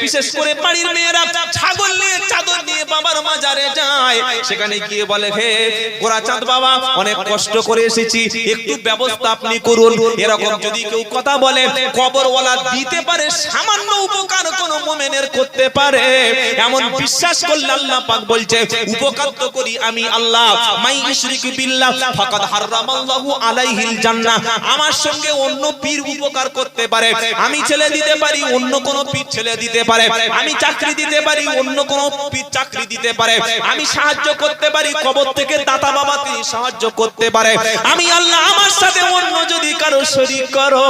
বিশেষ করে বাড়ির মেয়েরা ছাগল নিয়ে চাদর নিয়ে বাবার মাজারে যায়, সেখানে গিয়ে বলে হে গোরাচাঁদ বাবা অনেক কষ্ট করে এসেছি, একটু ব্যবস্থা আপনি করুন। এরকম যদি কেউ কথা বলে কবরওয়ালা দিতে পারে, সামান্য উপকার কোন মুমিনের করতে পারে, এমন বিশ্বাস করলে আল্লাহ পাক বলছে উপকার তো করি আমি আল্লাহ। মাই ইশরিকু বিল্লাহ ফাকাদ হারামাল্লাহু আলাইহিল জান্নাহ। আমার সঙ্গে অন্য পীর উপকার করতে পারে, আমি ছেলে দিতে পারি, অন্য কোন পীর ছেলে দিতে পারে, আমি চাকরি দিতে পারি, অন্য কোন পীর চাকরি দিতে পারে, আমি সাহায্য করতে পারি, কবর থেকে দাতা বাবা তিনি সাহায্য করতে পারে, আমি আল্লাহ আমার সাথে অন্য যদি কারো শরীক করো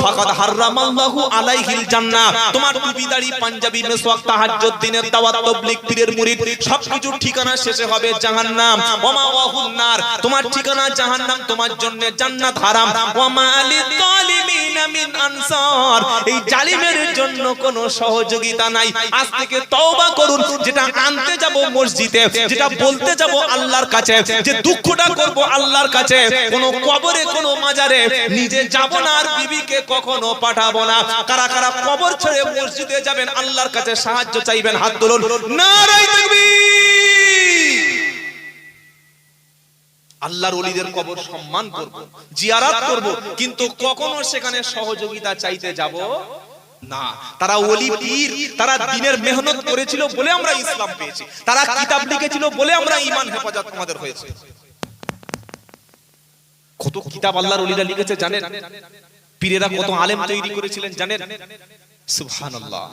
ফাকাদ হারামাল্লাহু আলাইহিল জান্নাহ। তোমার টুপি দাড়ি পাঞ্জাবি মেসওয়াক তাহাজ্জুদ দিনের দাওয়াত তাবলীগ পীরের মুরিদ সবকিছু ঠিকানা শেষে হবে জাহান্নাম। ওমা ওয়াহুন নার, তোমার ঠিকানা জাহান্নাম, তোমার জন্য জান্নাত হারাম। ওমা লিযালিমিনা মিন আনসার, এই জালিমের জন্য কোনো সহযোগিতা নাই। আজ থেকে তওবা করুন, যেটা আনতে যাব মসজিদে, যেটা বলতে যাব আল্লাহর কাছে, যে দুঃখটা করব আল্লাহর কাছে, কোনো কবরে কোনো মাজারে নিজে যাব না, আর বিবিকে কখনো পাঠাবো না। কারা কারা কবর ছেড়ে মসজিদে যাবেন, আল্লাহর কাছে সাহায্য চাইবেন, হাত তুলুন। নারায়ে তাকবীর। আল্লাহর ওলিদের কবর সম্মান করব, জিয়ারত করব, কিন্তু কখনো সেখানে সহযোগিতা চাইতে যাব না। তারা ওলি পীর, তারা দ্বীনের মেহনত করেছিল বলে আমরা ইসলাম পেয়েছি, তারা কিতাব লিখেছিল বলে আমরা ঈমান হেফাজত আমাদের হয়েছে। কত কিতাব আল্লাহর ওলিরা লিখেছে জানেন? পীরেরা কত আলেম তৈরি করেছিলেন জানেন? সুবহানাল্লাহ।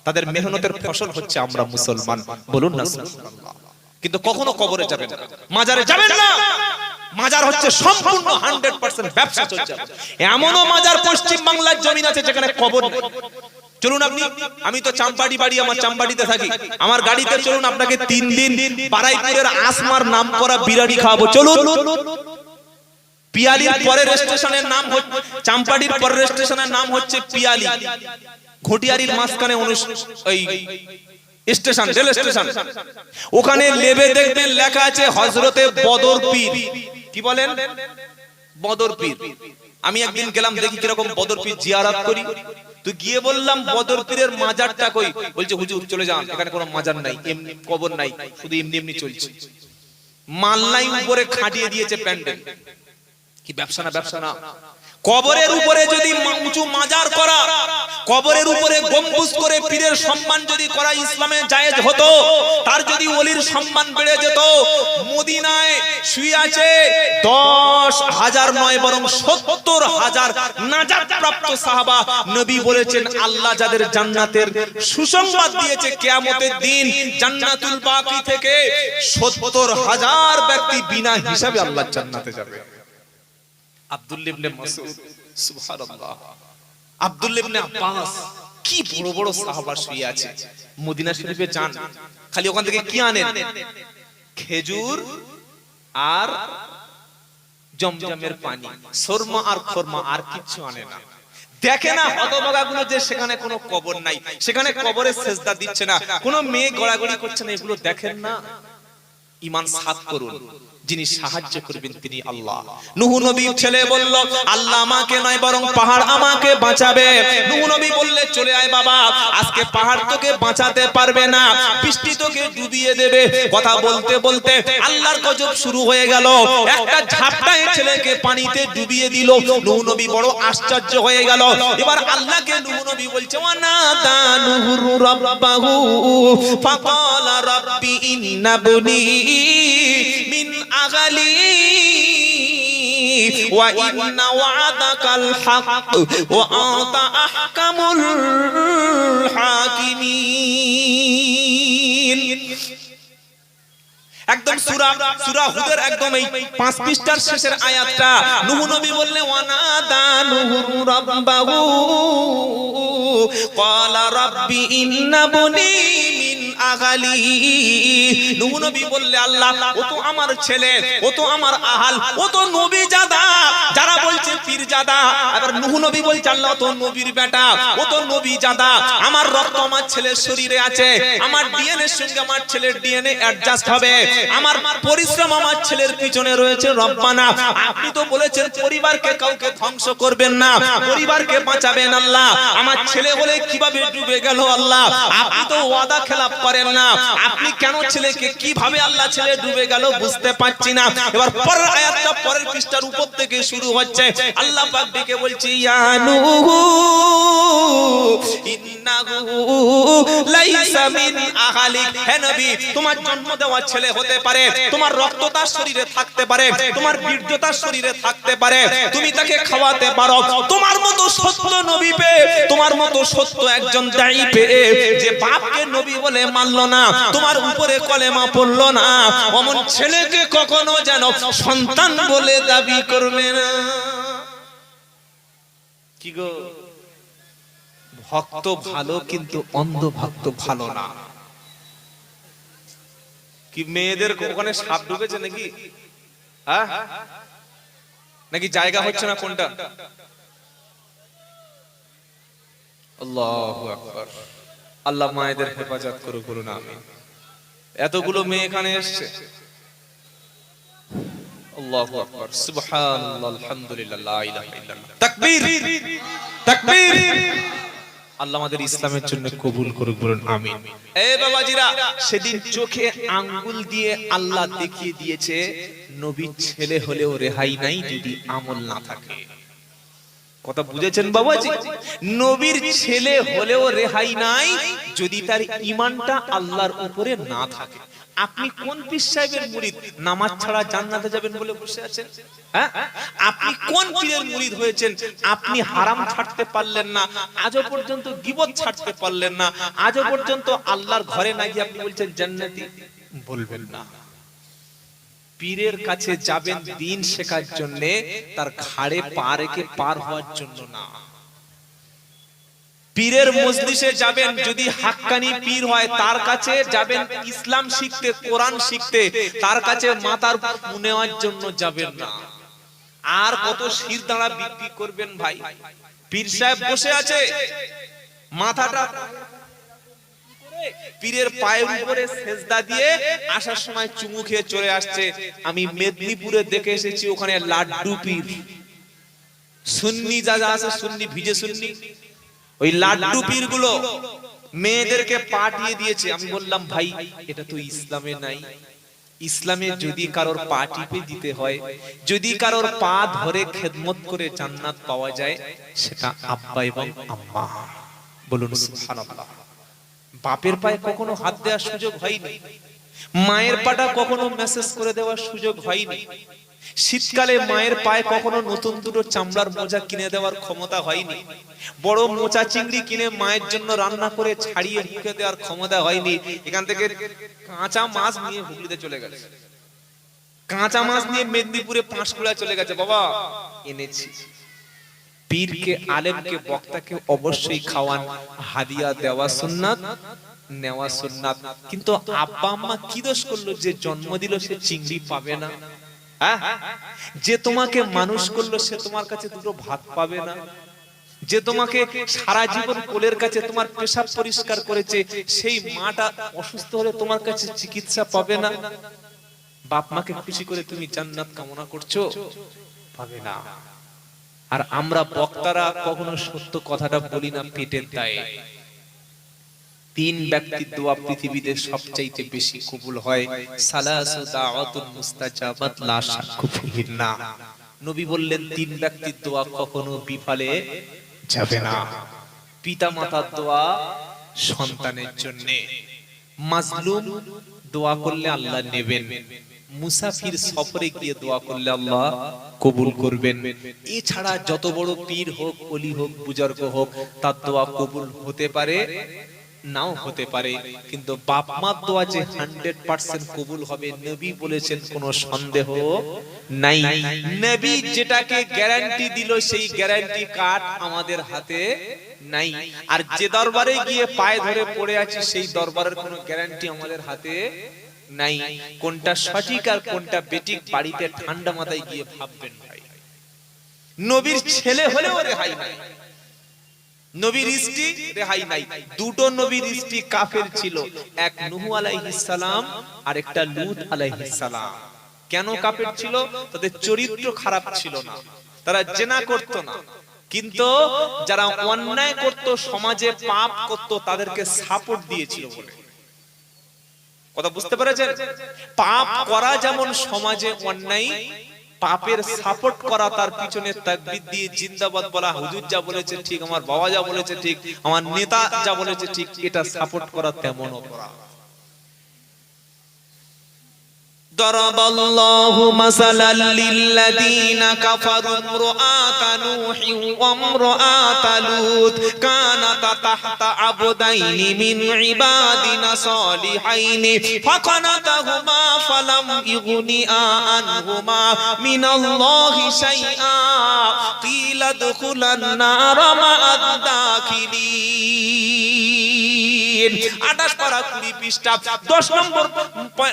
তাদের মেহনতের ফসল হচ্ছে আমরা মুসলমান, বলুন না সুবহানাল্লাহ। কিন্তু কখনো কবরে যাবেন না, মাজারে যাবেন না। মাজার হচ্ছে সম্পূর্ণ 100% ব্যবসা চলছে। এমনও মাজার পশ্চিম বাংলার জমিন আছে যেখানে কবর নেই। চলুন আপনি, আমি তো চাম্পাড়ি বাড়ি, আমার চাম্পাড়িতে থাকি, আমার গাড়িতে চলুন, আপনাকে 3 দিন বারাইপুরের আসমার নাম করা বিরিয়ানি খাওয়াবো, চলুন। পিয়ালির পরের স্টেশনের নাম হচ্ছে চাম্পাড়ির পরের স্টেশনের নাম হচ্ছে পিয়ালি, ঘটিয়ারির মাঝখানে ওই স্টেশন, রেল স্টেশন, ওখানে লেবে দেখবেন লেখা আছে হযরতে বদর পীর। কি বলেন? বদর পীর। আমি একদিন গেলাম, দেখি কিরকম বদর পীর জিয়ারত করি, তো গিয়ে বললাম বদর পীরের মাজারটা কই? বলছে হুজুর চলে যান, এখানে কোনো মাজার নাই, এমনি কবর নাই, শুধু এমনি এমনি চলছে। মাল্লাই উপরে খাটিয়ে দিয়েছে প্যান্ডেল। কি ব্যবসা না ব্যবসা না? কবরের উপরে যদি উঁচু মাজার করা, কবরের উপরে গম্বুজ করে পীরের সম্মান যদি করা ইসলামে জায়েজ হতো, তার যদি ওলির সম্মান বেড়ে যেত। মদিনায় শুয়ে আছে 10,000 নয় বরং 70,000 নাজাত প্রাপ্ত সাহাবা। নবী বলেছেন আল্লাহ যাদের জান্নাতের সুসংবাদ দিয়েছে, কিয়ামতের দিন জান্নাতুল বাকি থেকে 70,000 ব্যক্তি বিনা হিসাবে আল্লাহর জান্নাতে যাবে। আব্দুল্লাহ ইবনে মাসউদ, সুবহানাল্লাহ, আব্দুল্লাহ ইবনে আব্বাস, কি বড় বড় সাহাবা শুয়ে আছে। মদিনা শরীফে যান, খালি ওখান থেকে কি আনেন? খেজুর আর জমজমের পানি, সুরমা আর খুরমা, আর কিছু আনে না। দেখে না হতভাগাগুলো যে সেখানে কোনো কবর নাই, সেখানে কবরে সেজদা দিচ্ছে না, কোনো মেয়ে গড়াগড়ি করছে না, এগুলো দেখেন না। ঈমান সাথ করুন, যিনি সাহায্য করবেন তিনি আল্লাহ। নূহ নবীর ছেলে বলল আল্লাহ আমাকে নয় বরং পাহাড় আমাকে বাঁচাবে। নূহ নবী বললে চলে আয় বাবা, আজকে পাহাড় তোকে বাঁচাতে পারবে না, বৃষ্টি তোকে ডুবিয়ে দেবে। কথা বলতে বলতে আল্লাহর গজব শুরু হয়ে গেল, একটা ঝাপটায় ছেলেকে পানিতে ডুবিয়ে দিল। নূহ নবী বড় আশ্চর্য হয়ে গেল। এবার আল্লাহকে নূহ নবী বলছে ওয়ানাদা নূহু রাব্বাহু ফাকালা রাব্বি ইন্নাবনি মিন আগালি ওয়া ইন্না ওয়াদাকাল হক ওয়া আনতা আহকামুল হাকিমিন। একদম সূরা হুদের একদম এই 5 পৃষ্ঠার শেষের আয়াতটা। নূহ নবী বললেন ওয়ানাদা নূহু রাব্বাহু ক্বালা রাব্বি ইন্নাবনি মিন আগালি। নূহ নবী বললে আল্লাহ ও তো আমার ছেলে, ও তো আমার আহাল, ও তো নবী জাদা। যারা বলছে পীর জাদা, আবার নূহ নবী বলছে আল্লাহ তো নবীর বেটা, ও তো নবী জাদা। আমার রক্ত আমার ছেলের শরীরে আছে, আমার ডিএনএ এর সঙ্গে আমার ছেলের ডিএনএ অ্যাডজাস্ট হবে, আমার পরিশ্রম আমার ছেলের পিছনে রয়েছে রব্বানা। আপনি তো বলেছেন পরিবারকে কাউকে ধ্বংস করবেন না, পরিবারকে বাঁচাবেন আল্লাহ। আমার ছেলে হলে কিভাবে ডুবে গেল আল্লাহ, আপনি তো ওয়াদা খেলাপ করেন না। আপনি কেন ছেলেকে কিভাবে আল্লাহ ছেলে ডুবে গেল বুঝতে পারছি না। এবার পরের আয়াতটা পরের পৃষ্ঠার উপর থেকে শুরু হচ্ছে। আল্লাহ পাক ডেকে বলছে ইয়া নূহ ইন্নাহু লাইসা মিন আহলিক। হে নবী, তোমার জন্ম দেওয়া ছেলে হতে পারে, তোমার রক্ত তার শরীরে থাকতে পারে, তোমার বীর্য তার শরীরে থাকতে পারে, তুমি তাকে খাওয়াতে পারো। তোমার মতো সত্য নবী পেয়ে, তোমার মতো সত্য একজন দাঈ পেয়ে যে বাপকে নবী বলে মানলো না, তোমার উপরে কলেমা পড়লো না, অমন ছেলেকে কখনো যেন সন্তান বলে দাবি করবে না। কি গো, ভক্ত ভালো কিন্তু অন্ধ ভক্ত ভালো না। কি মেয়েদের ওখানে সাপ ডুবেছে নাকি? হ্যাঁ, নাকি জায়গা হচ্ছে না কোনটা? আল্লাহু আকবার। আল্লাহ মায়েদের হেফাজত করুক, বলুন আমিন। এতগুলো মেয়ে এখানে এসেছে, আল্লাহু আকবার, সুবহানাল্লাহ, আলহামদুলিল্লাহ, লা ইলাহা ইল্লাল্লাহ, তাকবীর, তাকবীর। আল্লাহ আমাদের ইসলামের জন্য কবুল করুক, বলুন আমিন। এই বাবাজিরা, সেদিন চোখে আঙ্গুল দিয়ে আল্লাহ দেখিয়ে দিয়েছে নবীর ছেলে হলেও রেহাই নাই যদি আমল না থাকে। কথা বুঝেছেন বাবাজি? নবীর ছেলে হলেও রেহাই নাই যদি তার ঈমানটা আল্লাহর উপরে না থাকে। আপনি কোন পীর সাহেবের মুরিদ নামাজ ছাড়া জান্নাতে যাবেন বলে বসে আছেন? হ্যাঁ, আপনি কোন পীরের মুরিদ হয়েছেন আপনি হারাম ছাড়তে পারলেন না, আজও পর্যন্ত গীবত ছাড়তে পারলেন না, আজও পর্যন্ত আল্লাহর ঘরে না গিয়ে আপনি বলছেন জান্নাতি? বলবেন না। পীরের কাছে যাবেন দিন শেখার জন্য, তার ঘাড়ে পা রেখে পার হওয়ার জন্য না। পীরের মজলিসে যাবেন যদি হাক্কানি পীর হয়, তার কাছে যাবেন ইসলাম শিখতে, কোরআন শিখতে, তার কাছে মাথার ফু নেওয়ার জন্য যাবেন না। আর কত শির দাঁড়া বিক্রি করবেন ভাই? পীর সাহেব বসে আছে, মাথাটা পীরের পায়ের উপরে সেজদা দিয়ে আসার সময় চুমু খেয়ে চলে আসছে। আমি মেদিনীপুরে দেখে এসেছি, ওখানে লাড্ডু পীর, সুন্নি যা যা আছে, সুন্নি ভিজে সুন্নি, ওই লাড্ডু পীর গুলো মেয়েদেরকে পাঠিয়ে দিয়েছে। আমি বললাম ভাই এটা তো ইসলামে নাই। ইসলামে যদি কারোর পা টিপে দিতে হয়, যদি কারোর পা ধরে খেদমত করে জান্নাত পাওয়া যায়, সেটা আব্বা এবং আম্মা। বলুন সুবহানাল্লাহ। বাপের পায়ে কখনো হাত দেওয়ার সুযোগ হয়নি, মায়ের পাটা কখনো মেসেজ করে দেওয়ার সুযোগ হয়নি, শীতকালে মায়ের পায়ে কখনো নতুন দুটো চামড়ার মোজা কিনে দেওয়ার ক্ষমতা হয়নি, বড় মোচা চিংড়ি কিনে মায়ের জন্য রান্না করে ছাড়িয়ে মুখে দেওয়ার ক্ষমতা হয়নি। এখান থেকে কাঁচা মাছ নিয়ে হুগলিতে চলে গেছে, কাঁচা মাছ নিয়ে মেদিনীপুরে পাঁশকুড়া চলে গেছে, বাবা এনেছি। পীরকে, আলেমকে, বক্তাকে অবশ্যই খাওয়ান, হাদিয়া দেওয়া সুন্নাত, নেওয়া সুন্নাত। কিন্তু আব্বা আম্মা কি দোষ করলো যে জন্ম দিল সে চিংড়ি পাবে না? যে তোমাকে মানুষ করলো সে তোমার কাছে দুটো ভাত পাবে না? যে তোমাকে সারা জীবন কোলের কাছে তোমার পেশাব পরিষ্কার করেছে, সেই মাটা অসুস্থ হলে তোমার কাছে চিকিৎসা পাবে না? বাপ মাকে খুশি করে তুমি জান্নাত কামনা করছো? পাবে না। আর আমরা বক্তারা কখনো সত্য কথাটা বলি না পেটের দায়ে। তিন ব্যক্তির দোয়া পৃথিবীতে সবচাইতে বেশি কবুল হয়, সালাসু দাওয়াতুন মুস্তাজাবাত লা শাক্কু ফিহিন্না। নবী বললেন তিন ব্যক্তির দোয়া কখনো বিফলে যাবে না। পিতামাতার দোয়া সন্তানের জন্য, মাজলুম দোয়া করলে আল্লাহ নেবেন, মুসাফির সফরে গিয়ে দোয়া করলে আল্লাহ কবুল করবেন। এছাড়া যত বড় পীর হোক, ওলি হোক, বুজুর্গ হোক, তার দোয়া কবুল হতে পারে, নাও হতে পারে, কিন্তু বাপ মার দোয়া যে 100% কবুল হবে নবী বলেছেন, কোনো সন্দেহ নাই। নবী যেটাকে গ্যারান্টি দিল সেই গ্যারান্টি কার্ড আমাদের হাতে নাই। আর যে দরবারে গিয়ে পায়ে ধরে পড়ে আছি সেই দরবারের কোনো গ্যারান্টি আমাদের হাতে নাই। কোনটা সঠিক আর কোনটা বেঠিক বাড়িতে ঠান্ডা মাথায় গিয়ে ভাববেন ভাই। নবীর ছেলে হলেও রেহাই নাই, নবীর স্ত্রী রেহাই নাই। দুটো নবীর স্ত্রী কাফের ছিল, এক নূহ আলাইহিস সালাম আর একটা লূত আলাইহিস সালাম। কেন কাফের ছিল? তাদের চরিত্র খারাপ ছিল না, তারা জিনা করত না, কিন্তু যারা অন্যায় করত, সমাজে পাপ করত, তাদেরকে সাপোর্ট দিয়েছিল বলে। কথা বুঝতে পেরেছেন? পাপ করা যেমন সমাজে অন্যায়, পাপের সাপোর্ট করা, তার পিছনে তাকবীর দিয়ে জিন্দাবাদ বলা, হুজুর যা বলেছে ঠিক, আমার বাবা যা বলেছে ঠিক, আমার নেতা যা বলেছে ঠিক, এটা সাপোর্ট করা তেমন অপরাধ। ضرب الله مثلا للذين كفروا امرأة نوح وامرأة لوط كانتا تحت عبدين من عبادنا صالحين فخانتاهما فلم يغنيا عنهما من الله شيئا قيل ادخلا النار مع الداخلين 28 পারা 20 পৃষ্ঠা 10 নম্বর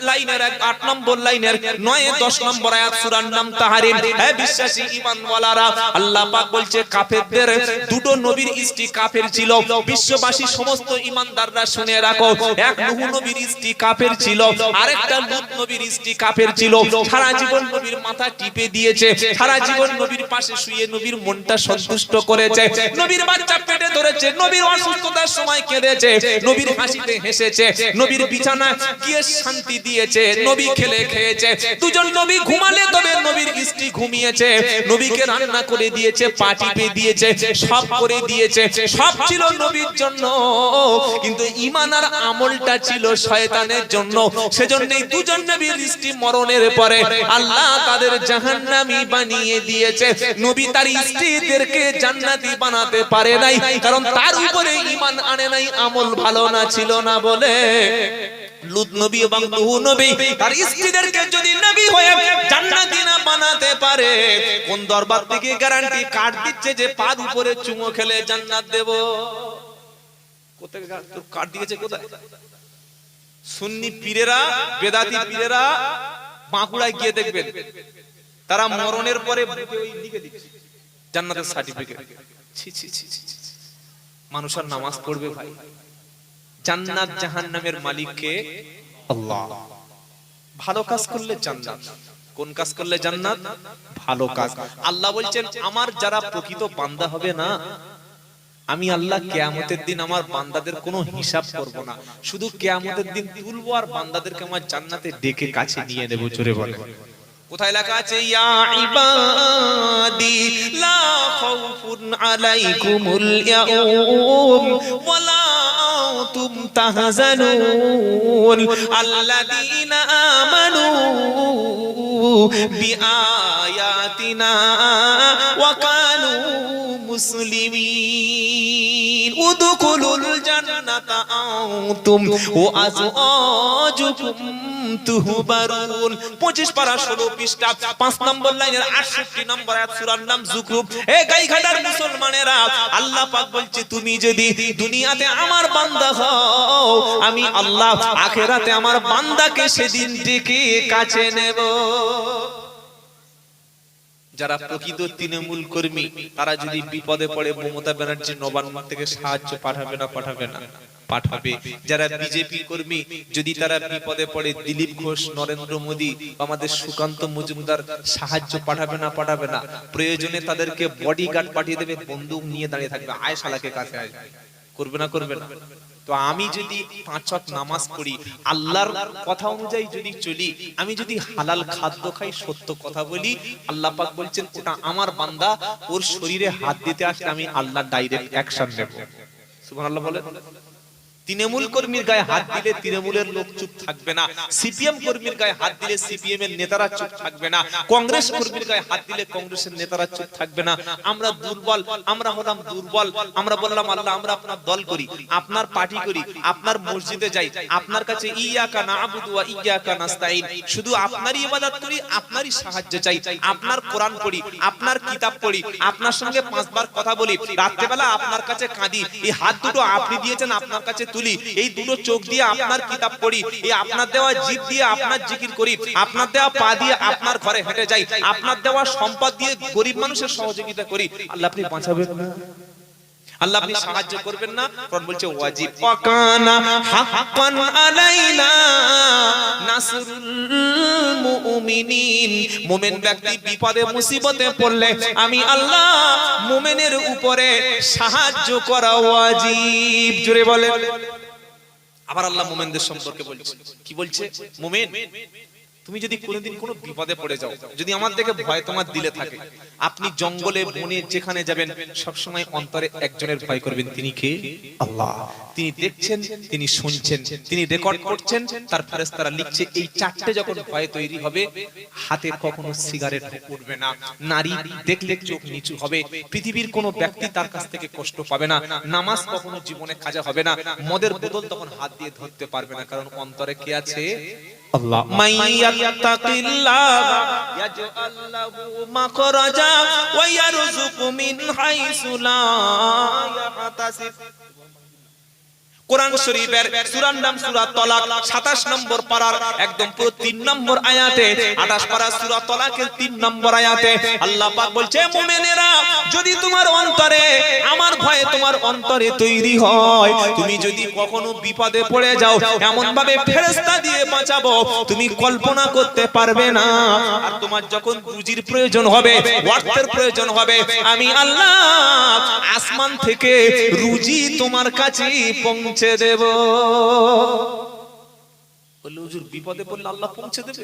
লাইনের 8 নম্বর লাইনের 9 10 নম্বর আয়াত সূরার নাম তাহরিম। হে বিশ্বাসী ঈমানওয়ালারা, আল্লাহ পাক বলছে কাফেরদের দুটো নবীর স্ত্রী কাফের ছিল। বিশ্ববাসী সমস্ত ঈমানদাররা শুনে রাখো, এক নূহ নবীর স্ত্রী কাফের ছিল, আরেকটা লূত নবীর স্ত্রী কাফের ছিল। সারা জীবন নবীর মাথা টিপে দিয়েছে, সারা জীবন নবীর পাশে শুয়ে নবীর মনটা সন্তুষ্ট করেছে, নবীর বাচ্চা পেটে ধরেছে, নবীর অসুস্থতার সময় কেঁদেছে, নবীর হাসিতে হেসেছে, নবীর বিছানায় গিয়ে শান্তি দিয়েছে, নবী খেলে খেয়েছে। দুজন নবী ঘুমালে তবে নবীর স্ত্রী ঘুমিয়েছে, নবীকে রান্না করে দিয়েছে, পাটি পে দিয়েছে, সব করে দিয়েছে, সব ছিল নবীর জন্য। কিন্তু ঈমান আর আমলটা ছিল শয়তানের জন্য। সেজন্যই দুজন নবীর স্ত্রী মরণের পরে আল্লাহ তাদের জাহান্নামী বানিয়ে দিয়েছে। নবী তার স্ত্রীদেরকে জান্নাতি বানাতে পারে নাই, কারণ তার উপরে ঈমান আনে নাই, আমল ভালো না ছিল না বলে। লূত নবী এবং নূহ নবী তার স্ত্রীদেরকে যদি নবী হয়ে জান্নাতি না বানাতে পারে, কোন দরবার থেকে গ্যারান্টি কার্ড দিচ্ছে যে পার উপরে চুমো খেলে জান্নাত দেব? কোথায় কার্ড দিয়েছে? কোথায়? সুন্নি পীরেরা, বেদাতি পীরেরা বাঁকুড়ায় গিয়ে দেখবেন, তারা মরণের পরে বুকে ওই লিখে দিচ্ছে জান্নাতের সার্টিফিকেট। ছি ছি ছি ছি, মানুষ আর নামাজ পড়বে ভাই? জান্নাত জাহান্নামের মালিক কে? আল্লাহ। ভালো কাজ করলে জান্নাত, কোন কাজ করলে জান্নাত? ভালো কাজ। আল্লাহ বলছেন আমার যারা প্রকৃত বান্দা হবে না, আমি আল্লাহ কিয়ামতের দিন আমার বান্দাদের কোনো হিসাব করব না, শুধু কিয়ামতের দিন তুলবো আর বান্দাদেরকে আমার জান্নাতে ডেকে কাছে নিয়ে নেব। জোরে বলে। কোথায় লেখা আছে? ইয়া ইবাদি লা খাউফুন আলাইকুমুল ইয়াউম ওয়ালা আনতুম তাহজানুন আল্লাযীনা আমানু বিআয়াতিনা ওয়া কানু মুসলিমিন উদখুলুল জান্নাতা আনতুম ওয়া আজওয়াজুকুম তুহবারুন। 25 পারা 16 পৃষ্ঠা 5 নম্বর লাইনের 68 নম্বর আয়াত সূরার নাম যুকরুফ। হে গাইঘাটার মুসলমানেরা, আল্লাহ পাক বলছে তুমি যদি দুনিয়াতে আমার বান্দা হও, আমি আল্লাহ আখিরাতে আমার বান্দাকে সেদিন ডেকে কাছে নেব। যারা প্রকৃত তৃণমূল কর্মী, তারা যদি বিপদে পড়ে মমতা ব্যানার্জি নবান্ন থেকে সাহায্য পাঠাবে না? পাঠাবে না? পাঠাবে। যারা বিজেপি কর্মী, যদি তারা বিপদে পড়ে দিলীপ ঘোষ, নরেন্দ্র মোদী, আমাদের সুকান্ত মজুমদার সাহায্য পাঠাবে না? পাঠাবে না? প্রয়োজনে তাদেরকে বডিগার্ড পাঠিয়ে দেবে, বন্দুক নিয়ে দাঁড়িয়ে থাকবে, আয় শালাকে কাছে আয়। করবে না? করবে না? তো আমি যদি 5 ওয়াক্ত নামাজ পড়ি, আল্লাহর কথা অনুযায়ী যদি চলি, আমি যদি হালাল খাদ্য খাই, সত্য কথা বলি, আল্লাহ পাক বলছেন ওটা আমার বান্দা, ওর শরীরে হাত দিতে আসলে আমি আল্লাহ ডাইরেক্ট অ্যাকশন নেব। সুবহানাল্লাহ বলেন। তৃণমূল কর্মীর গায়ে হাত দিলে তৃণমূলের লোক চুপ থাকবে না, সিপিএম কর্মীর গায়ে হাত দিলে সিপিএম এর নেতারা চুপ থাকবে না, কংগ্রেস কর্মীর গায়ে হাত দিলে কংগ্রেসের নেতারা চুপ থাকবে না। আমরা দুর্বল, আমরা হলাম দুর্বল। আমরা বললাম আল্লাহ আমরা আপনার দল করি, আপনার পার্টি করি, আপনার মসজিদে যাই, আপনার কাছে ইয়াকা না'বুদু ওয়া ইয়াকা নাস্তাইন, শুধু আপনারই ইবাদত করি, আপনারই সাহায্য চাই, আপনার কোরআন পড়ি, আপনার কিতাব পড়ি, আপনার সঙ্গে 5 বার কথা বলি, রাত্রে বেলা আপনার কাছে কাঁদি, এই হাত দুটো আপনি দিয়েছেন আপনার কাছে তুলি, এই দুটো চোখ দিয়ে আপনার কিতাব পড়ি, এই আপনার দেওয়া জিভ দিয়ে আপনার জিকির করি, আপনার দেওয়া পা দিয়ে আপনার ঘরে হেঁটে যাই, আপনার দেওয়া সম্পদ দিয়ে গরিব মানুষের সহযোগিতা করি। আল্লাহ আপনি বাঁচাবেন না, আল্লাহ আপনি সাহায্য করবেন না। কোরআন বলছে ওয়াজিব ওয়াকানা হাক্কান আলাইনা নাসরুল মুমিনিন, মুমিন ব্যক্তি বিপদে মুসিবতে পড়লে আমি আল্লাহ মুমিনের উপরে সাহায্য করা ওয়াজিব। জোরে বলেন। আবার আল্লাহ মুমিনদের সম্পর্কে বলছে, কি বলছে? মুমিন তুমি যদি কোনোদিন কোনো বিপদে পড়ে যাও, যদি আমার দেখে ভয় তোমার দিলে থাকে, আপনি জঙ্গলে বনে যেখানে যাবেন সব সময় অন্তরে একজনের ভয় করবেন, তিনি কে? আল্লাহ। তিনি দেখছেন, তিনি শুনছেন, তিনি রেকর্ড করছেন, তার ফেরেশতারা লিখছে। এই চারটে যখন ভয় তৈরি হবে, হাতে কখনো সিগারেট উঠবে না, নারী দেখলে চোখ নিচু হবে, পৃথিবীর কোনো ব্যক্তি তার কাছ থেকে কষ্ট পাবে না, নামাজ কখনো জীবনে কাজা হবে না, মদের বোতল তখন হাত দিয়ে ধরতে পারবে না, কারণ অন্তরে কে আছে? আল্লাহ। মাইয়াত্তাকিল্লাহ ইয়াজআল লাহু মাখরাজা ওয়া ইয়ারযুকু মিন হাইসু লা ইয়াহতাসিব। কোরআন শরীফের সূরার নাম সূরা তালাক, 27 নম্বর পারার একদম পুরো 3 নম্বর আয়াতে, 28 পারা সূরা তালাকের 3 নম্বর আয়াতে আল্লাহ পাক বলছে, মুমিনেরা যদি তোমার অন্তরে আমার ভয় তোমার অন্তরে তৈরি হয়, তুমি যদি কখনো বিপদে পড়ে যাও, এমন ভাবে ফেরেশতা দিয়ে বাঁচাবো তুমি কল্পনা করতে পারবে না। আর তোমার যখন রুজির প্রয়োজন হবে, অর্থের প্রয়োজন হবে, আমি আল্লাহ আসমান থেকে রুজি তোমার কাছে পৌঁছে দেব। বললে হুজুর বিপদে পড়লে আল্লাহ পৌঁছে দেবে?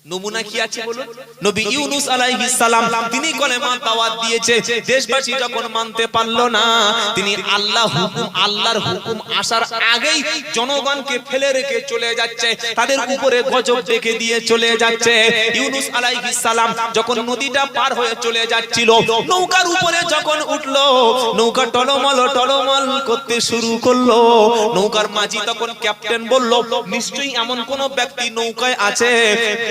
নমুনা কি আছে বলুন? নবী ইউনূস আলাইহিস সালাম তিনি কলেমা দাওয়াত দিয়েছে, দেশবাসী যখন মানতে পারলো না, তিনি আল্লাহর হুকুম আসার আগেই জনগণকে ফেলে রেখে চলে যাচ্ছে, তাদের উপরে গজব ডেকে দিয়ে চলে যাচ্ছে। ইউনূস আলাইহিস সালাম যখন নদীটা পার হয়ে চলে যাচ্ছিল, নৌকার উপরে যখন উঠলো, নৌকা টলমল করতে শুরু করলো। নৌকার মাঝি তখন ক্যাপ্টেন বলল, নিশ্চয়ই এমন কোন ব্যক্তি নৌকায় আছে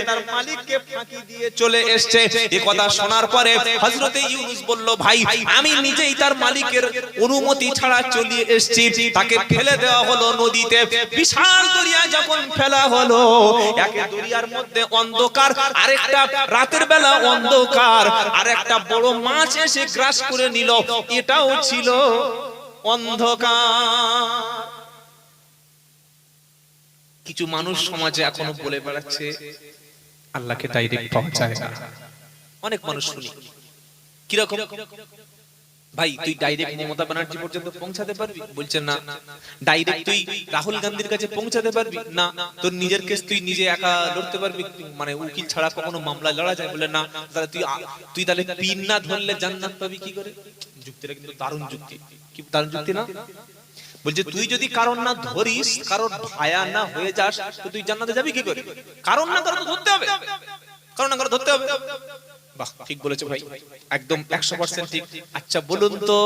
তার মালিককে ফাঁকি দিয়ে চলে এসেছে। এই কথা শোনার পরে হযরতে ইউনূস বলল, ভাই আমি নিজেই তার মালিকের অনুমতি ছাড়া চলে এসেছি। তাকে ফেলে দেওয়া হলো নদীতে। বিশাল দরিয়া যখন ফেলা হলো, একে দরিয়ার মধ্যে অন্ধকার, আরেকটা রাতের বেলা অন্ধকার, আরেকটা বড় মাছ এসে গ্রাস করে নিল, এটাও ছিল অন্ধকার। কিছু মানুষ সমাজে এখনো বলে বেড়াচ্ছে আল্লাহকে ডাইরেক্ট পাওয়া যায় না। অনেক মানুষ শুনি, কিরকম? ভাই তুই ডাইরেক্ট মমতা ব্যানার্জি পর্যন্ত পৌঁছাতে পারবি? বলছেন না। ডাইরেক্ট তুই রাহুল গান্ধীর কাছে পৌঁছাতে পারবি? না। তোর নিজের কেস তুই নিজে একা লড়তে পারবি? মানে উকিল ছাড়া কখনো মামলা লড়া যায়? বলে না। তাহলে তুই তাহলে পিন না ধরলে জান্নাত পাবি কি করে? যুক্তিটা কিন্তু দারুণ যুক্তি। কি দারুণ যুক্তি না? বলছে তুই যদি কারণ না ধরিস, কারণ ভায়া না হয়ে যাস, তো তুই জান্নাতে যাবি কি করে? কারণ না কারণ ধরতে হবে, কারণ না কারণ ধরতে হবে। বাহ, ঠিক বলেছো ভাই, একদম 100% ঠিক। আচ্ছা বলুন তো,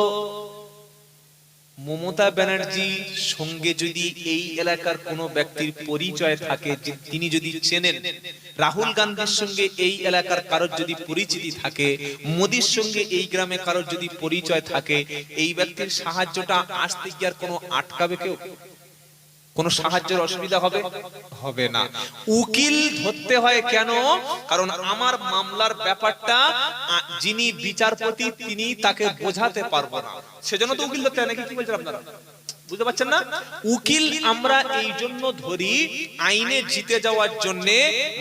মমতা ব্যানার্জির সঙ্গে যদি এই এলাকার কোন ব্যক্তির পরিচয় থাকে, তিনি যদি চেনেন, রাহুল গান্ধীর সঙ্গে এই এলাকার কারোর যদি পরিচিতি থাকে, মোদির সঙ্গে এই গ্রামে কারোর যদি পরিচয় থাকে, এই ব্যক্তির সাহায্যটা আসতে কি আর কোনো আটকাবে কেউ? কোন সাহায্যের অসুবিধা হবে? হবে না। উকিল ধরতে হয় কেন? কারণ আমার মামলার ব্যাপারটা যিনি বিচারপতি তিনি তাকে বোঝাতে পারবো না, সেজন্য তো উকিল ধরতে হয়। নাকি কি বলছেন আপনারা? বুঝতে পারছেন না? উকিল আমরা এই জন্য ধরি, আইনে জিতে যাওয়ার জন্য,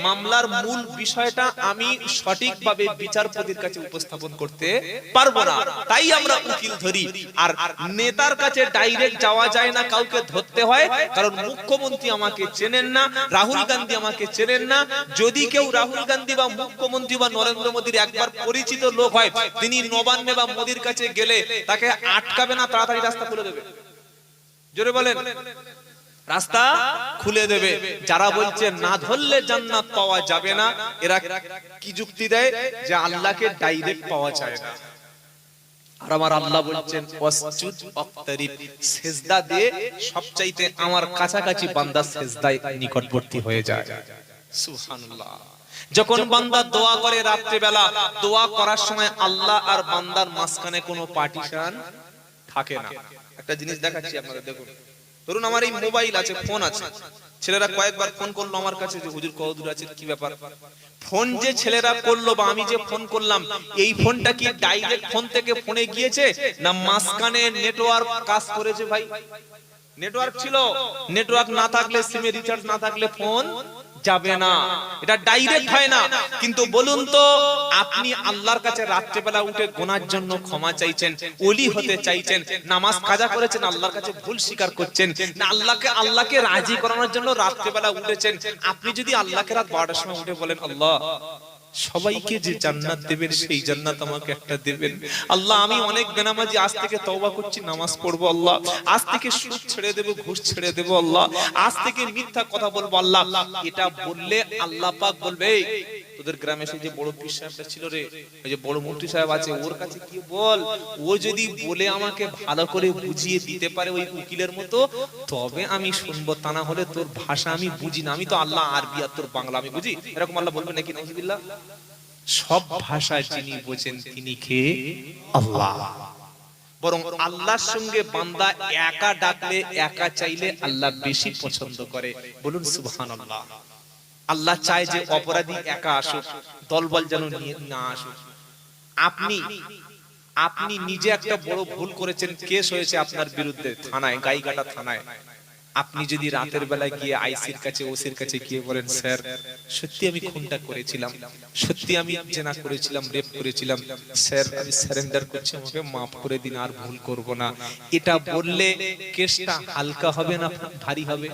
মামলার মূল বিষয়টা আমি সঠিকভাবে বিচারপতির কাছে উপস্থাপন করতে পারবো না, তাই আমরা উকিল ধরি। আর নেতার কাছে ডাইরেক্ট যাওয়া যায় না, কাউকে ধরতে হয়, কারণ মুখ্যমন্ত্রী আমাকে চেনেন না, রাহুল গান্ধী আমাকে চেনেন না। যদি কেউ রাহুল গান্ধী বা মুখ্যমন্ত্রী বা নরেন্দ্র মোদীর একবার পরিচিত লোক হয়, তিনি নবান্নে বা মোদীর কাছে গেলে তাকে আটকাবে না, তাড়াতাড়ি রাস্তা খুলে দেবে। জোরে বলেন, রাস্তা খুলে দেবে। যারা বলছে না ধরলে জান্নাত পাওয়া যাবে না, এরা কি যুক্তি দেয় যে আল্লাহকে ডাইরেক্ট পাওয়া যায় না। আর আমার আল্লাহ বলছেন ওয়াসজুদ ওয়াক্তারিব, সিজদা দিয়ে সবচাইতে আমার কাছাকাছি বান্দা সিজদায় নিকটবর্তী হয়ে যায়। সুবহানাল্লাহ। যখন বান্দা দোয়া করে রাত্রি বেলা, দোয়া করার সময় আল্লাহ আর বান্দার মাঝখানে কোনো পার্টিশন থাকে না। একটা জিনিস দেখাচ্ছি আপনাদের, দেখুন। ধরুন আমার এই মোবাইল আছে, ফোন আছে, ছেলেরা কয়েকবার ফোন করলো আমার কাছে যে হুজুর কতদূর আছে, কি ব্যাপার। ফোন যে ছেলেরা করলো বা আমি যে ফোন করলাম, এই ফোনটা কি ডাইরেক্ট ফোন থেকে ফোনে গিয়েছে না মাঝখানে নেটওয়ার্ক কাজ করেছে? ভাই নেটওয়ার্ক ছিল, নেটওয়ার্ক না থাকলে, সিমে রিচার্জ না থাকলে ফোন যাবে না, এটা ডাইরেক্ট হয় না। কিন্তু বলুন তো, আপনি আল্লাহর কাছে রাত্রিবেলা উঠে গুনার জন্য ক্ষমা চাইছেন, ওলি হতে চাইছেন, নামাজ কাজা করেছেন, আল্লাহর কাছে ভুল স্বীকার করছেন না, আল্লাহকে রাজি করানোর জন্য রাত্রিবেলা উঠেছেন। আপনি যদি আল্লাহকে রাত 12টার সময় উঠে বলেন, আল্লাহ সবাইকে যে জান্নাত দেবেন সেই জান্নাত আমাকে একটা দেবেন, আল্লাহ আমি অনেক বেনামাজি, আজ থেকে তওবা করছি, নামাজ পড়বো, আল্লাহ আজ থেকে সুদ ছেড়ে দেব, ঘুষ ছেড়ে দেব, আল্লাহ আজ থেকে মিথ্যা কথা বলবো, আল্লাহ, এটা বললে আল্লাহ পাক বলবে, তোদের গ্রামে সেই যে বড় পীর সাহেবটা ছিল রে, ওই যে বড় মুফতি সাহেব আছে, ওর কাছে কি বল, ও যদি বলে আমাকে ভালো করে বুঝিয়ে দিতে পারে ওই উকিলের মতো, তবে আমি শুনবো, তা না হলে তোর ভাষা আমি বুঝি না, আমি তো আল্লাহ আরবি আর তোর বাংলা আমি বুঝি, এরকম আল্লাহ বলবে নাকি? নাউজুবিল্লাহ। সব ভাষা যিনি বোঝেন তিনি কে? আল্লাহ। বরং আল্লাহর সঙ্গে বান্দা একা ডাকলে, একা চাইলে আল্লাহ বেশি পছন্দ করে। বলুন সুবহানাল্লাহ। আল্লাহ চায় যে অপরাধী একা আসুক, দলবল যেন না আসুক। আপনি নিজে একটা বড় ভুল করেছেন, কেস হয়েছে আপনার বিরুদ্ধে থানায়, গাইঘাটা থানায়। আপনি যদি রাতের বেলায় গিয়ে আইসির কাছে, ওসির কাছে গিয়ে বলেন, স্যার সত্যি আমি খুনটা করেছিলাম, সত্যি আমি জেনা করেছিলাম, রেপ করেছিলাম, স্যার আমি সারেন্ডার করছি, আমাকে মাফ করে দিন, আর ভুল করব না, এটা বললে কেসটা হালকা হবে না ভারী হবে?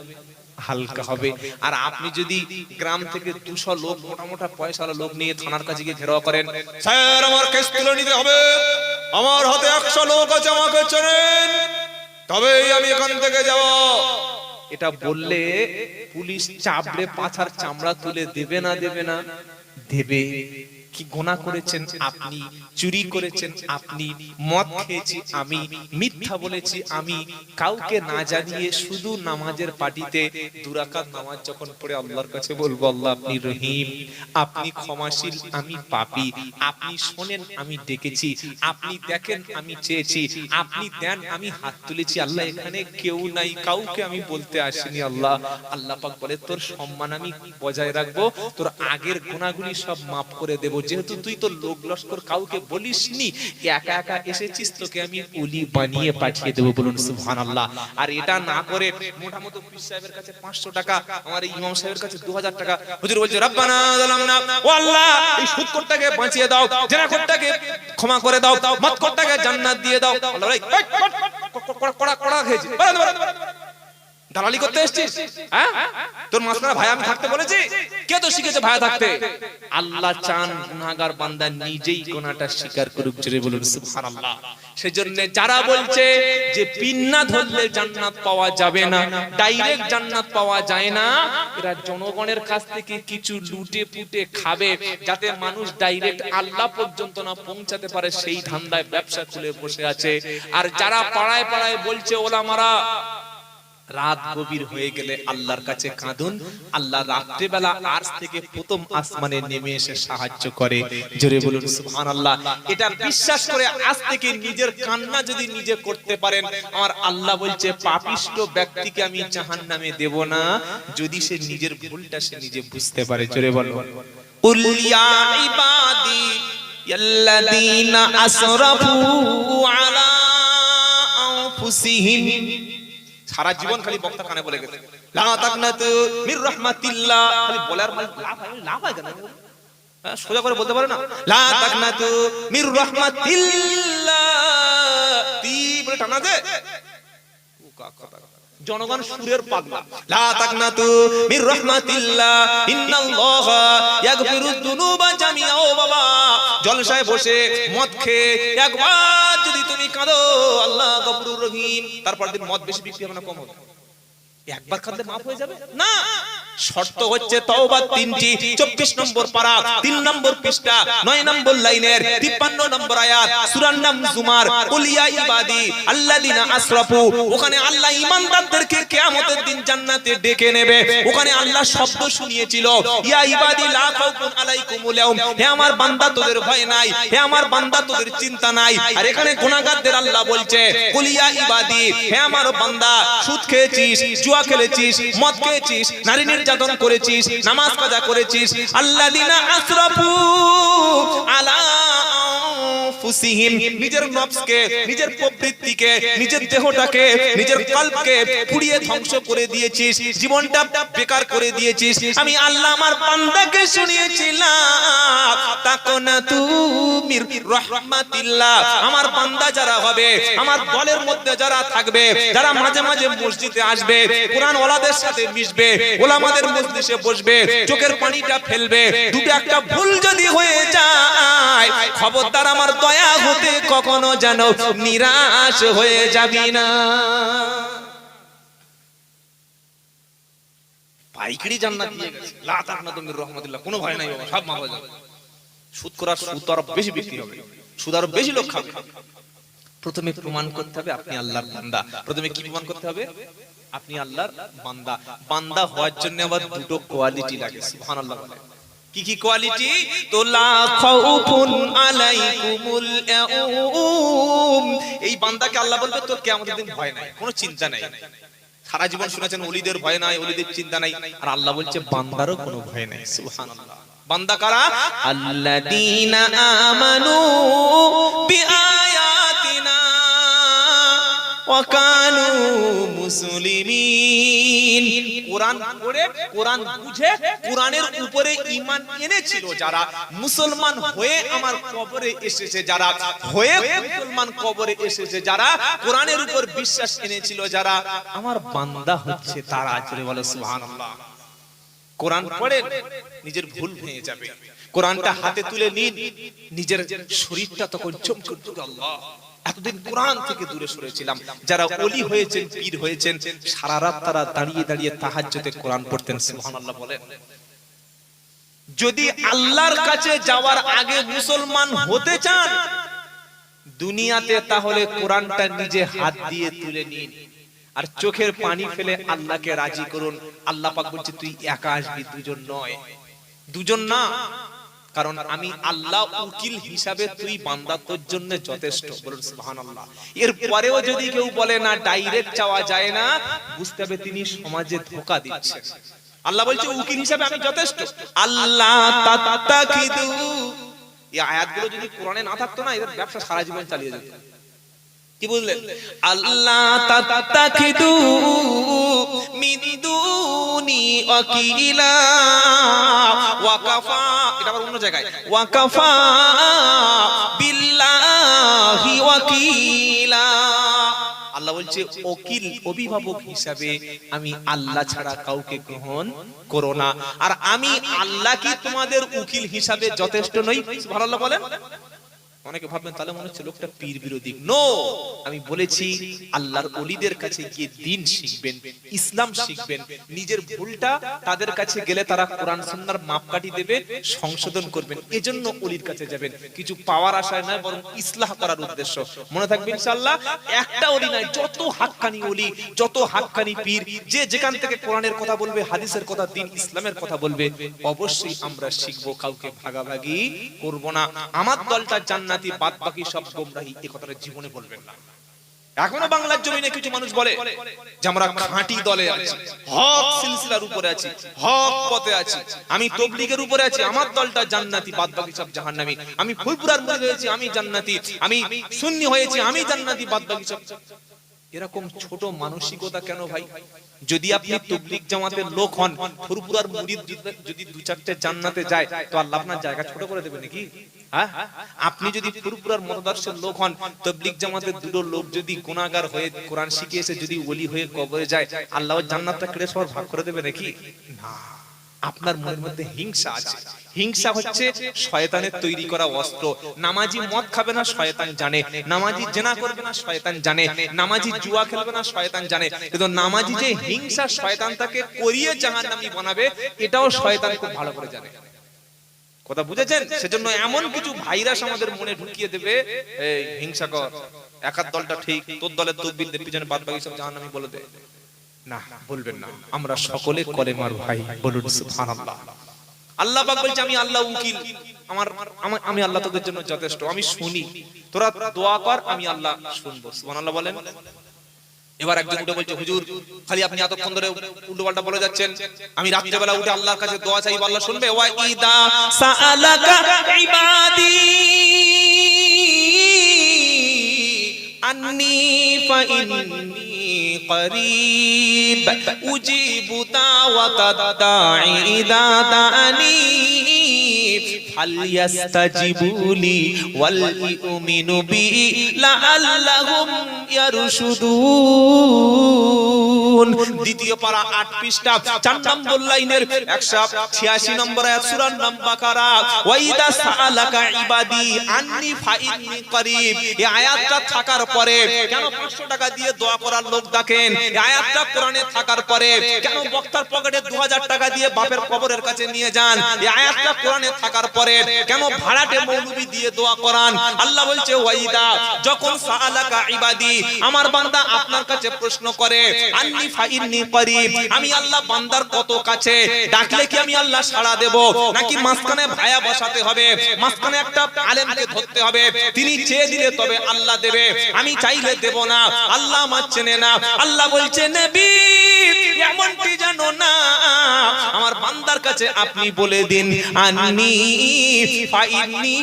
হালকা হবে। আর আপনি যদি গ্রাম থেকে 200 লোক, মোটা মোটা পয়সাওয়ালা লোক নিয়ে থানার কাছে গিয়ে ঘেরাও করেন, স্যার আমার কেস তুলে নিতে হবে, আমার হাতে 100 লোক আছে, আমাকে চেনেন, তবেই আমি এখান থেকে যাব, এটা বললে পুলিশ চাবড়ে পাছার চামড়া তুলে দেবে না? দেবে না? দেবে। কি গুনাহ করেছেন আপনি, চুরি করেছেন আপনি, মদ খেয়েছি আমি, মিথ্যা বলেছি আমি, কাউকে না জানিয়ে শুধু নামাজের পাটিতে 2 রাকাত নামাজ যখন পড়ে আল্লাহর কাছে বলবো, আল্লাহ আপনি রহিম, আপনি ক্ষমাশীল, আমি পাপী, আপনি শোনেন আমি ডেকেছি, আপনি দেখেন আমি চেয়েছি, আপনি দেন আমি হাত তুলেছি, আল্লাহ এখানে কেউ নাই, কাউকে আমি বলতে আসিনি, আল্লাহ। আল্লাহ পাক বলে, তোর সম্মান আমি বজায় রাখবো, তোর আগের গুনাহগুলি সব মাফ করে দেব, যেহেতু তুই তো লোক লস্কর কাউকে বলিসনি, একা একা এসেছিস, তোকে আমি ওলি বানিয়ে পাঠিয়ে দেব। বলুন সুবহানাল্লাহ। আর এটা না করে মোটামুটি পীর সাহেবের কাছে 500 টাকা, আমার এই ইমাম সাহেবের কাছে 2000 টাকা, হুজুর বলছে রব্বানা যালামনা, ও আল্লাহ এই সুদখোরটাকে বাঁচিয়ে দাও, জেনাখোরটাকে ক্ষমা করে দাও, মদখোরটাকে জান্নাত দিয়ে দাও। আল্লাহ ভাই কড়া কড়া খেয়েছি, দালালি করতে এসেছিস? হ্যাঁ, তোর মাঝখানে ভাই আমি থাকতে বলেছি? কে তো শিখেছে ভাই থাকতে? আল্লাহ চান গুনাহগার বান্দা নিজেই গুনাহটা স্বীকার করুক। জোরে বলুন সুবহানাল্লাহ। সেজন্য যারা বলছে যে পিন না ধরলে জান্নাত পাওয়া যাবে না, ডাইরেক্ট জান্নাত পাওয়া যায় না, এরা জনগণের কাছ থেকে কিছু লুটে পুটে খাবে, যাতে মানুষ ডাইরেক্ট আল্লাহ পর্যন্ত না পৌঁছাতে পারে, সেই ধান্দায় ব্যবসা খুলে বসে আছে। আর যারা পাড়ায় পাড়ায় বলছে ওলামারা রাত গভীর হয়ে গেলে আল্লাহর কাছে কাঁদুন, আল্লাহ রাত্রিবেলা আরশ থেকে প্রথম আসমানে নেমে এসে সাহায্য করে। জোরে বলুন সুবহানাল্লাহ। এটা বিশ্বাস করে আজ থেকে নিজের কান্না যদি নিজে করতে পারেন, আমার আল্লাহ বলছে পাপিষ্ঠ ব্যক্তিকে আমি জাহান্নামে দেব না, যদি সে নিজের ভুলটা সে নিজে বুঝতে পারে। জোরে বলুন কুল ইয়া ইবাদি আল্লাযীনা আসরাফু আলা আনফুসিহিম। সারা জীবন খালি বক্তা কানে বলে গেছে লা তাকনাতু মির রাহমাতিল্লাহ, খালি বলার মানে লাভ হয় কেন? সোজা করে বলতে পারে না, লা তাকনাতু মির রাহমাতিল্লাহ, তি বলে টানা দে, জনগণ সুরের পাগলা। লা তাকনাতু মির রাহমাতিল্লাহ ইন্নাল্লাহা ইয়াগফিরুয যুনুবা জামিআ। ও বাবা, জলসায় বসে মদ খেয়ে একবার যদি তুমি কাঁদো, আল্লাহ গফুরুর রহিম, তারপর দিন মদ বেশি বিক্রি হবে না কম হবে? একবার কাঁদলে মাফ হয়ে যাবে না। শর্ত হচ্ছে তওবা 3টি। 24 নম্বর পারা 3 নম্বর পৃষ্ঠা 9 নম্বর লাইনের 53 নম্বর আয়াত, সূরার নাম জুমার। কুল ইয়া ইবাদি আল্লাযিনা আসরাফু, ওখানে আল্লাহ ঈমানদারদেরকে কিয়ামতের দিন জান্নাতে ডেকে নেবে। ওখানে আল্লাহ শব্দ শুনিয়েছিল, ইয়া ইবাদি লা খাউফুন আলাইকুমুল ইয়াউম, হে আমার বান্দা তোদের ভয় নাই, হে আমার বান্দা তোদের চিন্তা নাই। আর এখানে গুনাহগারদের আল্লাহ বলছে, কুল ইয়া ইবাদি, হে আমার বান্দা, সুদ খেয়েছিস, জুয়া খেলেছিস, মদ খেয়েছিস, নারী নির্যাতন করেছিস, নামাজ কাজা করেছিস, আল্লাযিনা আসরাফু আলা আনফুসিহিম, নিজের নফসকে, নিজের প্রবৃত্তিকে, নিজের দেহটাকে, নিজের কলবকে পুড়িয়ে ধ্বংস করে দিয়েছিস, জীবনটা বেকার করে দিয়েছিস। আমি আল্লাহ আমার বান্দাকে শুনিয়েছিলাম, তাকনাতু মির রাহমাতিল্লাহ, আমার বান্দা যারা হবে, আমার দলের মধ্যে যারা থাকবে, যারা মাঝে মাঝে মসজিদে আসবে, কোরআন ওয়ালাদের সাথে মিশবে, ওলামাদের মজলিসে বসবে, চোখের পানিটা ফেলবে, দুটো একটা ভুল যদি হয়ে যায়, খবরদার আমার দয়া হতে কখনো যেন নিরাশ হয়ে যাবি না। পাইকারি জান্নাত দিয়ে গেছে, লা তাকনাতু মির রাহমাতিল্লাহ, কোনো ভয় নাই বাবা, সব মাফ হয়ে যাবে। সুদ করার সুদ আরো বেশি বিক্রি হবে, সুদ আরো বেশি লোক খাবে। প্রথমে প্রমাণ করতে হবে আপনি আল্লাহর বান্দা। প্রথমে কি প্রমাণ করতে হবে? আপনি আল্লাহর বান্দা। বান্দা হওয়ার জন্য আবার দুটো কোয়ালিটি লাগে, সুবহানাল্লাহ বলে। কি কি কোয়ালিটি? তো লা খাউফুন আলাইকুমুল ইয়াউম, এই বান্দাকে আল্লাহ বলবে তোর কিয়ামতের দিন ভয় নাই, কোনো চিন্তা নাই। সারা জীবন শুনেছেন ওলিদের ভয় নাই, ওলিদের চিন্তা নাই, আর আল্লাহ বলছে বান্দারও কোনো ভয় নাই, সুবহানাল্লাহ। বান্দা কারা? আল্লাযীনা আমানু বিআয়াতিনা ওয়া কানু মুসলিমিন, কোরআন পড়ে, কোরআন বুঝে, কোরআনের উপরে ঈমান এনেছিল যারা, মুসলমান হয়ে আমার কবরে এসেছে যারা, হয়ে মুসলমান কবরে এসেছে যারা, কোরআনের উপর বিশ্বাস এনেছিল যারা, আমার বান্দা হচ্ছে তারা। জোরে বলো সুবহানাল্লাহ। কোরআন পড়েন, নিজের ভুল ভেঙে যাবে। কোরআনটা হাতে তুলে নিন, নিজের শরীরটা তখন চমকে উঠবে, আল্লাহ এতদিন কোরআন থেকে দূরে সরেছিলাম। যারা ওলি হয়েছেন, পীর হয়েছেন, সারা রাত তারা দাঁড়িয়ে দাঁড়িয়ে তাহাজ্জুদে কোরআন পড়তেন, সুবহানাল্লাহ বলেন। যদি আল্লাহর কাছে যাওয়ার আগে মুসলমান হতে চান দুনিয়াতে, তাহলে কোরআনটা নিজে হাত দিয়ে তুলে নিন আর চোখের পানি ফেলে আল্লাহকে রাজি করুন। আল্লাহ পাক বলছে তুই একা আসবি, দুজন নয়, দুজন না, কারণ আমি আল্লাহ উকিল হিসাবে তুই বান্দা তোর জন্য যথেষ্ট। বলুন সুবহানাল্লাহ। এর পরেও যদি কেউ বলে না ডাইরেক্ট চাওয়া যায় না, বুঝতে হবে তিনি সমাজে ধোঁকা দিচ্ছেন। আল্লাহ বলছে উকিল হিসাবে আমি যথেষ্ট। আল্লাহ তাত্তাখিদু, এই আয়াতগুলো যদি কোরআনে না থাকতো না, এদের ব্যবসা সারা জীবন চালিয়ে যেত। কি বুঝলেন? আল্লাহ তাত্তাখিদু মিন দুনি ওয়াকিলা ওয়া কাফা, এটা আবার অন্য জায়গায়, ওয়া কাফা বিল্লাহি ওয়াকিলা। আল্লাহ বলছে ওকিল, অভিভাবক হিসাবে আমি আল্লাহ ছাড়া কাউকে গ্রহণ করো না। আর আমি আল্লাহ কি তোমাদের উকিল হিসাবে যথেষ্ট নই? সুবহানাল্লাহ বলেন। অনেকে ভাববেন তাহলে মনে হচ্ছে লোকটা পীর বিরোধী। নো, আমি বলেছি আল্লাহর ওলিদের কাছে গিয়ে দ্বীন শিখবেন, ইসলাম শিখবেন। নিজের ভুলটা তাদের কাছে গেলে তারা কোরআন সুন্নাহর মাপকাঠি দেবে, সংশোধন করবেন। এজন্য ওলির কাছে যাবেন, কিছু পাওয়ার আশায় নয়, বরং ইসলাহ করার উদ্দেশ্য। মনে থাকবে ইনশাআল্লাহ, একটা ওলি নয়, যত হাক্কানি ওলি, যত হাক্কানি পীর, যে যেখান থেকে কোরআনের কথা বলবে, হাদিসের কথা, দ্বীন ইসলামের কথা বলবে, অবশ্যই আমরা শিখবো, কাউকে ভাগাভাগি করব না। আমার দলটা জান্নাত, বাদ বাকি সব গোমরাহি, এই কথাটা জীবনে বলবেন না। এখনো বাংলার জমিনে কিছু মানুষ বলে যে আমরা খাঁটি দলে আছি, হক সিলসিলার উপরে আছি, হক পথে আছি, আমি তাবলীগের উপরে আছি, আমার দলটা জান্নাতি, বাদ বাকি সব জাহান্নামী। আমি ফুলপুরার মুরিদ হয়েছি, আমি জান্নাতি, আমি সুন্নি হয়েছি, আমি জান্নাতি, বাদ বাকি সব। এরকম ছোট মানসিকতা কেন ভাই? যদি আপনি তাবলীগ জামাতের লোক হন, ফুরফুরার মুরিদ যদি দু চারটে জান্নাতে যায়, তো আল্লাহ আপনার জায়গা ছোট করে দেবে নাকি? হ্যাঁ, আপনি যদি ফুরফুরার মতাদর্শের লোক হন, তাবলীগ জামাতের দুটো লোক যদি গুনাহগার হয়ে কোরআন শিখে এসে যদি ওলি হয়ে কবরে যায়, আল্লাহ জান্নাতটা কেড়ে সবার ভাগ করে দেবে নাকি? না। আপনার মনের মধ্যে হিংসা আছে। হিংসা হচ্ছে শয়তানের তৈরি করা অস্ত্র। নামাজি মদ খাবে না, শয়তান জানে। নামাজি জেনা করবে না, শয়তান জানে। নামাজি জুয়া খেলবে না, শয়তান জানে। কিন্তু নামাজি যে হিংসা শয়তান তাকে করিয়ে জাহান্নামী বানাবে, এটাও শয়তান খুব ভালো করে জানে। কথা বুঝেছেন? সেজন্য এমন কিছু ভাইরাস আমাদের মনে ঢুকিয়ে দেবে, এই হিংসা কর, একার দলটা ঠিক, তোর দলের তকবীরদের পিছনে বাদ বাকি সব জাহান্নামী বলে দে। না, বলবেন না। আমরা সকলে কলেমার ভাই, বলুন সুবহানাল্লাহ। আল্লাহ পাক বলছে আমি আল্লাহ উকিল, আমি আল্লাহ তোদের জন্য যথেষ্ট, আমি শুনি, তোরা দোয়া কর, আমি আল্লাহ শুনবো। সুবহানাল্লাহ বলেন। এবার একজন উঠে বলছে হুজুর খালি আপনি এতক্ষণ ধরে উল্টোপাল্টা বলে যাচ্ছেন, আমি রাত্রিবেলা উঠে আল্লাহর কাছে দোয়া চাইবো, আল্লাহ শুনবে? ওয়া ইদা সাআলাকা ইবাদি আন্নি ফাইন্নী করিব উজিবু দাওয়াতাদ দাঈ ইযা দাআনি ফালইস্তাজিবুলি ওয়াল ইউমিনু বি লাআল্লাহুম ইয়ারশুদুন। দ্বিতীয় পারা 8 পৃষ্ঠা 4 নম্বর লাইনের 186 নম্বর আয়াত সূরা বাকারা। ওয়া ইদা সাআলাকা ইবাদি আন্নি ফাইন্নী করিব, এই আয়াতটা থাকার পরে কেন 500 টাকা দিয়ে দোয়া করার লোক দেখেন? এই আয়াতটা কোরআনে থাকার পরে কেন বক্তার পকেটে 2000 টাকা দিয়ে বাপের কবরের কাছে নিয়ে যান? এই আয়াতটা কোরআনে থাকার পরে কেন ভাড়াটে মৌলবি দিয়ে দোয়া করান? আল্লাহ বলছে ওয়াইদা, যখন সাআলাকা ইবাদি, আমার বান্দা আপনার কাছে প্রশ্ন করে, আন্নি ফাইন্নী করিব, আমি আল্লাহ বান্দার কত কাছে, ডাকলে কি আমি আল্লাহ সাড়া দেব? নাকি মাঝখানে ভায়া বসাতে হবে, মাঝখানে একটা আলেমকে ধরতে হবে, তিনি চেয়ে দিলে তবে আল্লাহ দেবে, আমি চাইলে দেব না, আল্লাহ আমার চেনে না? আল্লাহ বলছে নবী এমনটি জানো না, আমার বান্দার কাছে আপনি বলে দিন আন্নি ফাইন্নী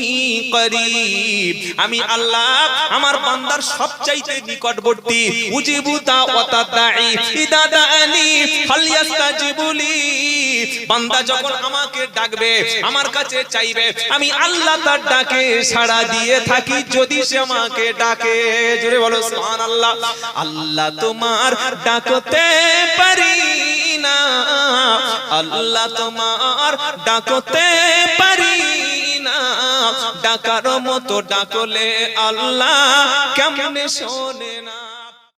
করিব, আমি আল্লাহ আমার বান্দার সবচাইতে নিকটবর্তী, উজিবু দাওয়াতাদ দাঈ ইযা দাআনি ফালইস্তাজিবুলি, বান্দা যখন আমাকে ডাকবে, আমার কাছে চাইবে, আমি আল্লাহ তার ডাকে সাড়া দিয়ে থাকি যদি সে আমাকে ডাকে। জোরে বলো সুবহানাল্লাহ। আল্লাহ তোমার ডাকতে পারি না, আল্লাহ তোমার ডাকতে পারি না, ডাকার মতো ডাকলে আল্লাহ কেমনে শোনে না।